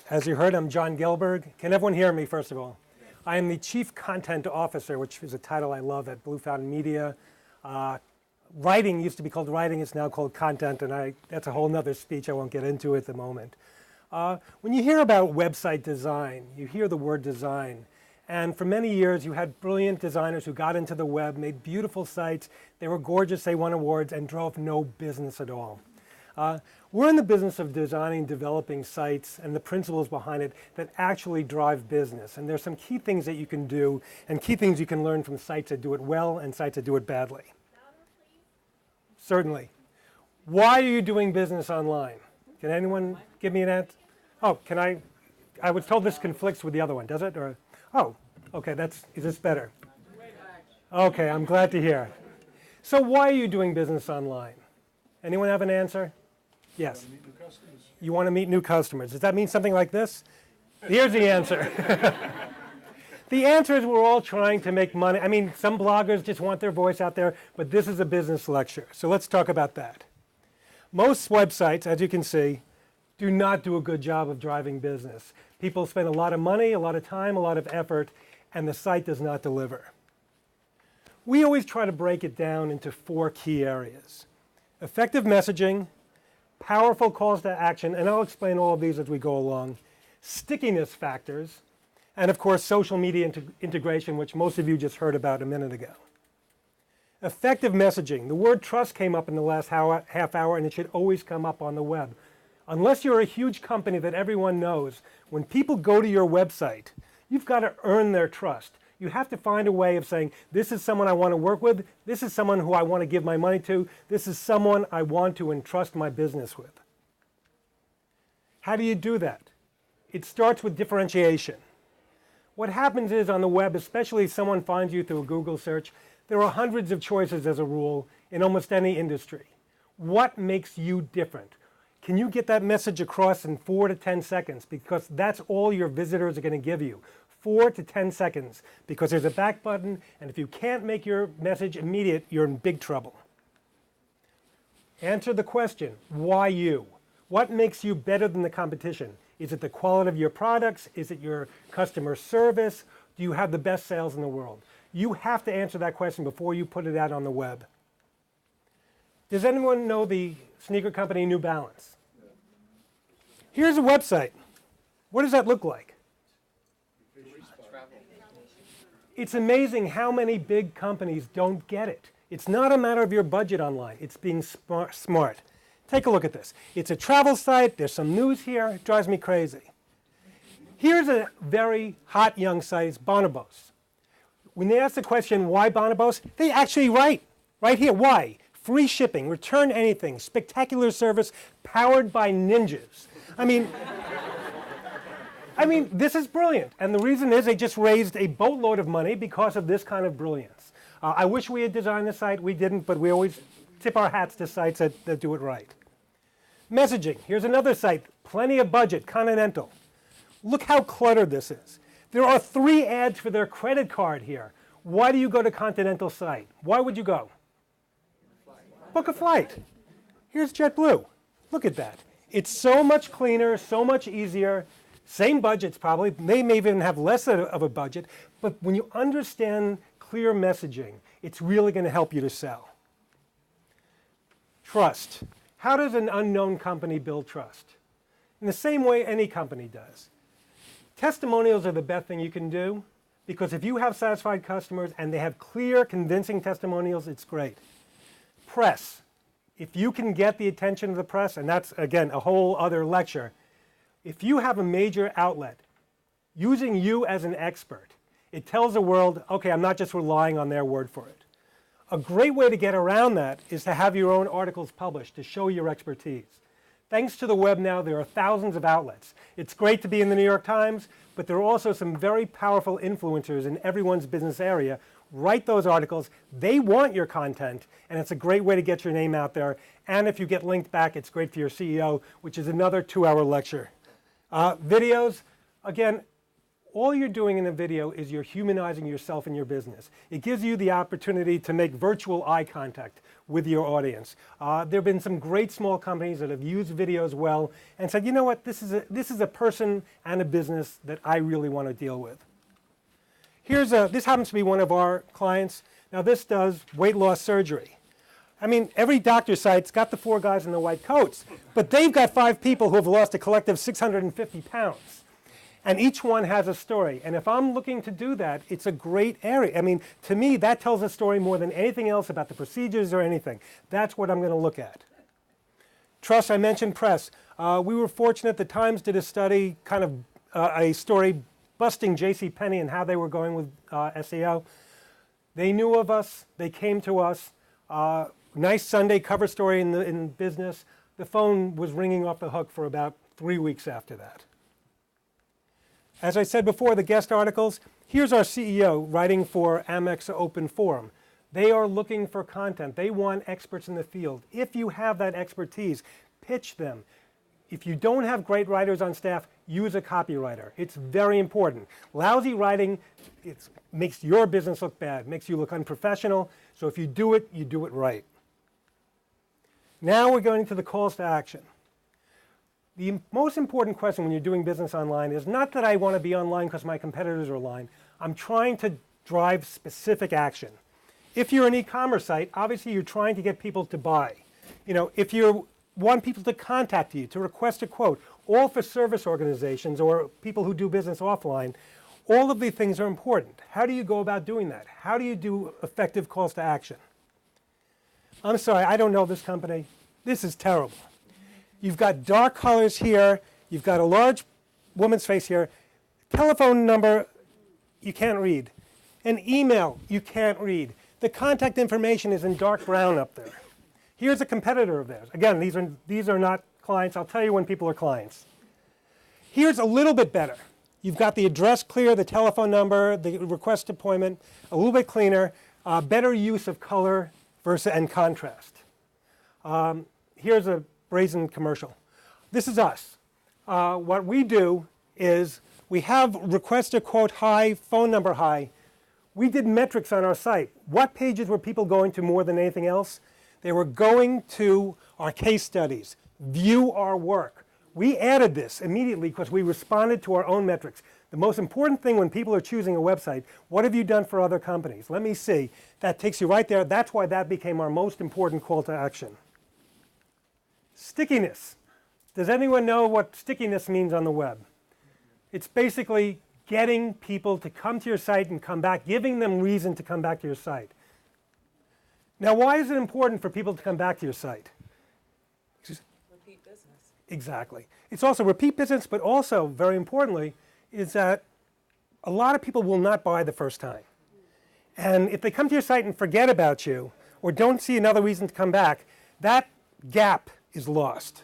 As you heard, I'm John Gelberg. Can everyone hear me, first of all? I am the Chief Content Officer, which is a title I love at Blue Fountain Media. Writing used to be called writing, it's now called content, and that's a whole nother speech I won't get into at the moment. When you hear about website design, you hear the word design. And for many years, you had brilliant designers who got into the web, made beautiful sites, they were gorgeous, they won awards, and drove no business at all. We're in the business of designing, developing sites and the principles behind it that actually drive business. And there's some key things that you can do and key things you can learn from sites that do it well and sites that do it badly. Certainly. Why are you doing business online? Can anyone give me an answer? Oh, can I was told this conflicts with the other one, does it? Or, oh, okay, is this better? Okay, I'm glad to hear. So why are you doing business online? Anyone have an answer? Yes. You want to meet new customers. Does that mean something like this? Here's the answer. The answer is we're all trying to make money. I mean, some bloggers just want their voice out there, but this is a business lecture. So let's talk about that. Most websites, as you can see, do not do a good job of driving business. People spend a lot of money, a lot of time, a lot of effort, and the site does not deliver. We always try to break it down into 4 key areas: effective messaging, powerful calls to action, and I'll explain all of these as we go along, stickiness factors, and of course social media integration, which most of you just heard about a minute ago. Effective messaging. The word trust came up in the last half hour, and it should always come up on the web. Unless you're a huge company that everyone knows, when people go to your website, you've got to earn their trust. You have to find a way of saying, this is someone I want to work with, this is someone who I want to give my money to, this is someone I want to entrust my business with. How do you do that? It starts with differentiation. What happens is on the web, especially if someone finds you through a Google search, there are hundreds of choices as a rule in almost any industry. What makes you different? Can you get that message across in 4 to 10 seconds? Because that's all your visitors are going to give you. 4 to 10 seconds, because there's a back button, and if you can't make your message immediate, you're in big trouble. Answer the question, why you? What makes you better than the competition? Is it the quality of your products? Is it your customer service? Do you have the best sales in the world? You have to answer that question before you put it out on the web. Does anyone know the sneaker company New Balance? Here's a website. What does that look like? It's amazing how many big companies don't get it. It's not a matter of your budget online. It's being smart. Take a look at this. It's a travel site. There's some news here. It drives me crazy. Here's a very hot young site. It's Bonobos. When they ask the question, why Bonobos? They actually write right here. Why? Free shipping, return anything, spectacular service, powered by ninjas. I mean, this is brilliant, and the reason is they just raised a boatload of money because of this kind of brilliance. I wish we had designed the site. We didn't, but we always tip our hats to sites that do it right. Messaging. Here's another site, plenty of budget, Continental. Look how cluttered this is. There are 3 ads for their credit card here. Why do you go to Continental site? Why would you go? Book a flight. Here's JetBlue. Look at that. It's so much cleaner, so much easier. Same budgets probably, they may even have less of a budget, but when you understand clear messaging, it's really going to help you to sell. Trust. How does an unknown company build trust? In the same way any company does. Testimonials are the best thing you can do, because if you have satisfied customers and they have clear, convincing testimonials, it's great. Press. If you can get the attention of the press, and that's, again, a whole other lecture, if you have a major outlet using you as an expert, it tells the world, okay, I'm not just relying on their word for it. A great way to get around that is to have your own articles published to show your expertise. Thanks to the web now, there are thousands of outlets. It's great to be in the New York Times, but there are also some very powerful influencers in everyone's business area. Write those articles. They want your content, and it's a great way to get your name out there. And if you get linked back, it's great for your CEO, which is another 2-hour lecture. Videos, again, All you're doing in a video is you're humanizing yourself and your business. It gives you the opportunity to make virtual eye contact with your audience. There have been some great small companies that have used videos well and said, you know what, this is a person and a business that I really want to deal with. This happens to be one of our clients. Now this does weight loss surgery. I mean, every doctor's site's got the 4 guys in the white coats, but they've got 5 people who have lost a collective 650 pounds. And each one has a story. And if I'm looking to do that, it's a great area. I mean, to me, that tells a story more than anything else about the procedures or anything. That's what I'm going to look at. Trust, I mentioned press. We were fortunate. The Times did a study, kind of a story busting JCPenney and how they were going with SEO. They knew of us. They came to us. Nice Sunday cover story in business. The phone was ringing off the hook for about 3 weeks after that. As I said before, the guest articles, here's our CEO writing for Amex Open Forum. They are looking for content. They want experts in the field. If you have that expertise, pitch them. If you don't have great writers on staff, use a copywriter. It's very important. Lousy writing, it makes your business look bad, makes you look unprofessional. So if you do it right. Now we're going to the calls to action. The most important question when you're doing business online is not that I want to be online because my competitors are online. I'm trying to drive specific action. If you're an e-commerce site, obviously you're trying to get people to buy. You know, if you want people to contact you, to request a quote, all for service organizations or people who do business offline, all of these things are important. How do you go about doing that? How do you do effective calls to action? I'm sorry, I don't know this company. This is terrible. You've got dark colors here. You've got a large woman's face here. Telephone number, you can't read. An email, you can't read. The contact information is in dark brown up there. Here's a competitor of theirs. Again, these are not clients. I'll tell you when people are clients. Here's a little bit better. You've got the address clear, the telephone number, the request appointment, a little bit cleaner, better use of color and contrast. Here's a brazen commercial. This is us. What we do is we have request a quote high, phone number high. We did metrics on our site. What pages were people going to more than anything else? They were going to our case studies, view our work. We added this immediately because we responded to our own metrics. The most important thing when people are choosing a website, what have you done for other companies? Let me see. That takes you right there. That's why that became our most important call to action. Stickiness. Does anyone know what stickiness means on the web? It's basically getting people to come to your site and come back, giving them reason to come back to your site. Now, why is it important for people to come back to your site? Repeat business. Exactly. It's also repeat business, but also, very importantly, is that a lot of people will not buy the first time. And if they come to your site and forget about you, or don't see another reason to come back, that gap is lost.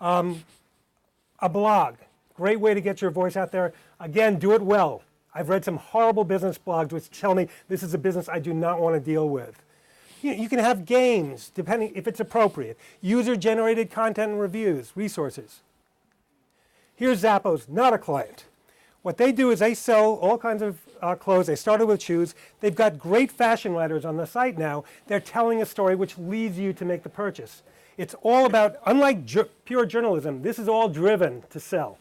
A blog, great way to get your voice out there. Again, do it well. I've read some horrible business blogs which tell me this is a business I do not want to deal with. You can have games, depending if it's appropriate. User-generated content and reviews, resources. Here's Zappos, not a client. What they do is they sell all kinds of clothes. They started with shoes. They've got great fashion writers on the site now. They're telling a story which leads you to make the purchase. It's all about, unlike pure journalism, this is all driven to sell.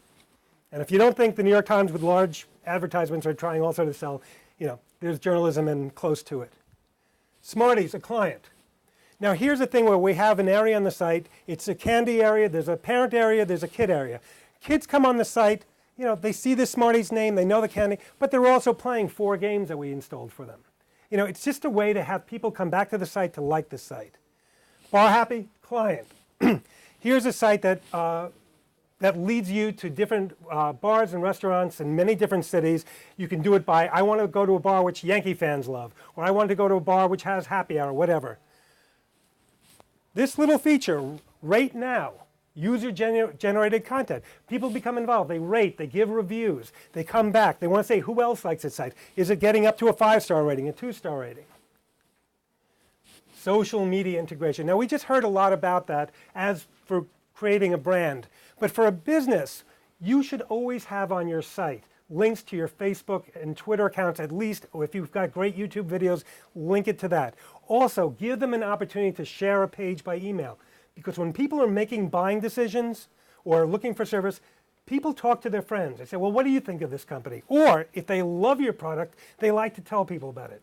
And if you don't think the New York Times with large advertisements are trying also to sell, there's journalism and close to it. Smarties, a client. Now here's the thing where we have an area on the site. It's a candy area, there's a parent area, there's a kid area. Kids come on the site, they see the Smarties name, they know the candy, but they're also playing 4 games that we installed for them. It's just a way to have people come back to the site to like the site. Bar happy, client. Here's a site that leads you to different bars and restaurants in many different cities. You can do it by, I want to go to a bar which Yankee fans love, or I want to go to a bar which has happy hour, whatever. This little feature, Rate Now, user-generated content. People become involved. They rate, they give reviews, they come back. They want to say, who else likes this site? Is it getting up to a 5-star rating, a 2-star rating? Social media integration. Now, we just heard a lot about that as for creating a brand. But for a business, you should always have on your site links to your Facebook and Twitter accounts at least, or if you've got great YouTube videos, link it to that. Also, give them an opportunity to share a page by email, because when people are making buying decisions or looking for service, people talk to their friends. They say, well, what do you think of this company? Or if they love your product, they like to tell people about it.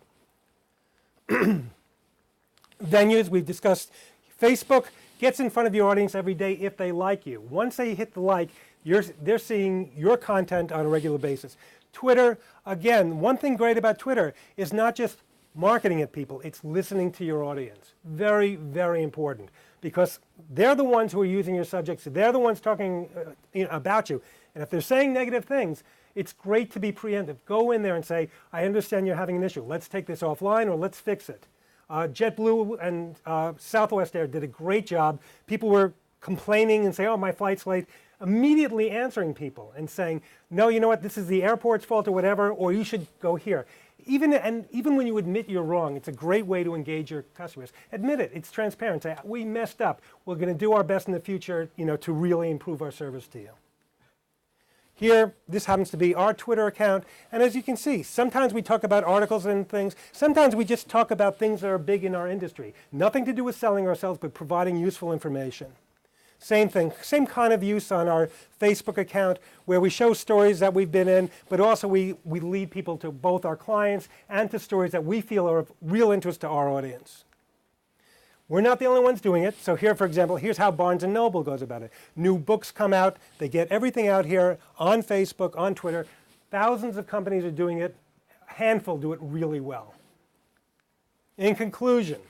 Venues, we've discussed. Facebook gets in front of your audience every day if they like you. Once they hit the like, they're seeing your content on a regular basis. Twitter, again, one thing great about Twitter is not just marketing at people, it's listening to your audience. Very, very important, because they're the ones who are using your subjects. They're the ones talking about you. And if they're saying negative things, it's great to be preemptive. Go in there and say, I understand you're having an issue. Let's take this offline, or let's fix it. JetBlue and Southwest Air did a great job. People were complaining and saying, oh, my flight's late. Immediately answering people and saying, no, you know what, this is the airport's fault or whatever, or you should go here. Even when you admit you're wrong, it's a great way to engage your customers. Admit it, it's transparent. Say, we messed up. We're going to do our best in the future, to really improve our service to you. Here, this happens to be our Twitter account, and as you can see, sometimes we talk about articles and things. Sometimes we just talk about things that are big in our industry. Nothing to do with selling ourselves, but providing useful information. Same thing, same kind of use on our Facebook account, where we show stories that we've been in, but also we lead people to both our clients and to stories that we feel are of real interest to our audience. We're not the only ones doing it. So here, for example, here's how Barnes & Noble goes about it. New books come out. They get everything out here on Facebook, on Twitter. Thousands of companies are doing it. A handful do it really well. In conclusion,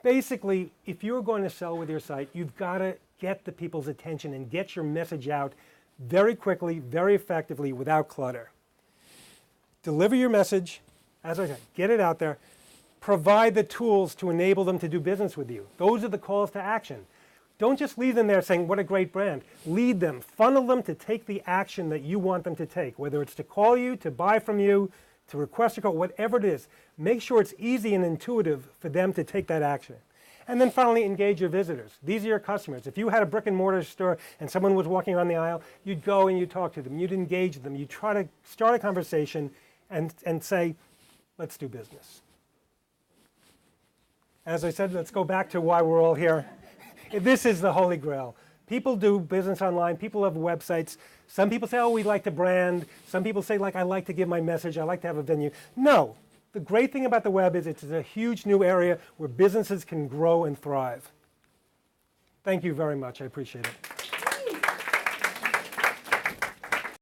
basically, if you're going to sell with your site, you've got to get the people's attention and get your message out very quickly, very effectively, without clutter. Deliver your message, as I said, get it out there. Provide the tools to enable them to do business with you. Those are the calls to action. Don't just leave them there saying, what a great brand. Lead them, funnel them to take the action that you want them to take, whether it's to call you, to buy from you, to request a call, whatever it is. Make sure it's easy and intuitive for them to take that action. And then finally, engage your visitors. These are your customers. If you had a brick and mortar store and someone was walking on the aisle, you'd go and you'd talk to them. You'd engage them. You'd try to start a conversation and say, let's do business. As I said, let's go back to why we're all here. This is the Holy Grail. People do business online. People have websites. Some people say, oh, we like to brand. Some people say, I like to give my message. I like to have a venue. No. The great thing about the web is it's a huge new area where businesses can grow and thrive. Thank you very much. I appreciate it.